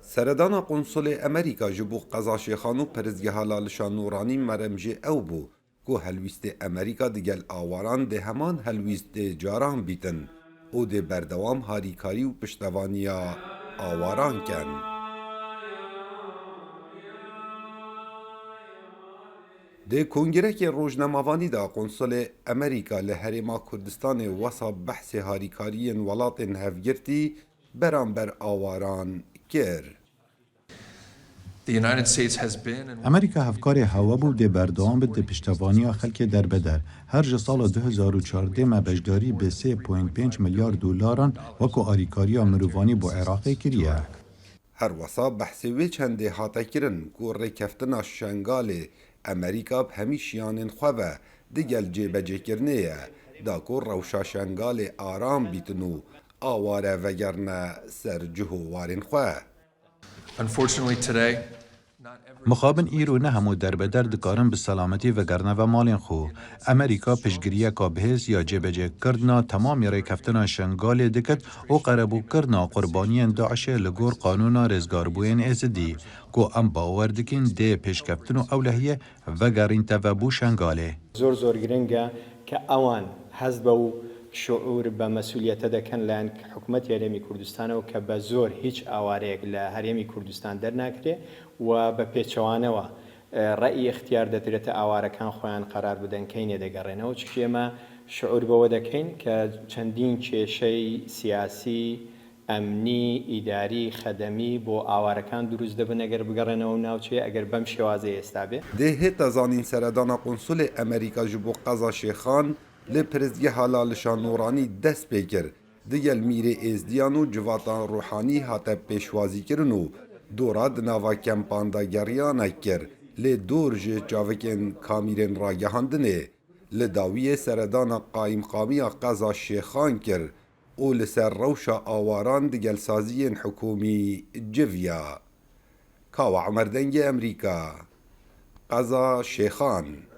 سردانا قنصل امریکا جبو قزا شیخانو پرزگه لالشان نورانی مرمجه او بو که هلویست امریکا دیگل آواران ده همان هلویست ده جاران بیتن او ده بردوام هاریکاری و پشتوانیا آواران کن. ده کنگره که روزنامه‌وانی دا قنصل امریکا لحرما کردستان وسا بحث هاریکاری ولات هفگرتی برانبر آواران کر. امریکا هفکاری هوا بود ده بردوام بده پشتوانی خلک در بدر. هر جه سال 2014 مبشداری به 3.5 میلیارد دلاران وکو آریکاری مروانی با عراق کریه. هر وسا بحث وی چنده هاتا کرن که رکفتنا شنگال امریکا همیشیان خواه دیگل جیبجه کرنه دا که روشا شنگال آرام بیتنو آواره وگرنه سر جهوارین خواه. مخابن ایرو نه همو در بدر دکارن به سلامتی و گرنه و مالین خو. امریکا پشگریه که بهز یا جبجه کردنا تمام ریکفتنا شنگال دکت و قربو کردنا قربانیان داعش لگور قانونا رزگاربوین ازدی که ام باور دکین ده پشکفتنو اولهیه و گرین تفبو شنگاله. زور گرنگه که اوان حزب و شعور بمسئولیت دکن لان حکومت هریمی کردستان و که بزور هیچ آواره لهریمی کردستان در نکره و به پیچوانه و رأی اختیار دترت آواره کان خوان قرار بدن کینه دگرنه و چیه ما شعور به ودکین که چندین چه شی سیاسی امنی اداری خدمی بو آواره کان دروز دبن اگر بگرنه و ناوچه اگر بمشي وازه استابه. ده تزانین سردان قنصل امریکا جبو قزا شیخان لپرزگه حلالشان نورانی دست بکر دیگل میر ازدیانو جواتان روحانی حتی پیشوازی کرنو دوراد ناوا کمپاندا گریان کر لی دور جه چاوکن کامیرن را گهاندنه لداوی سردان قایم قامی قزا شیخان کر او لسر روشا آواران دیگل سازی حکومی جویا. کاوا عمردنگ امریکا قزا شیخان.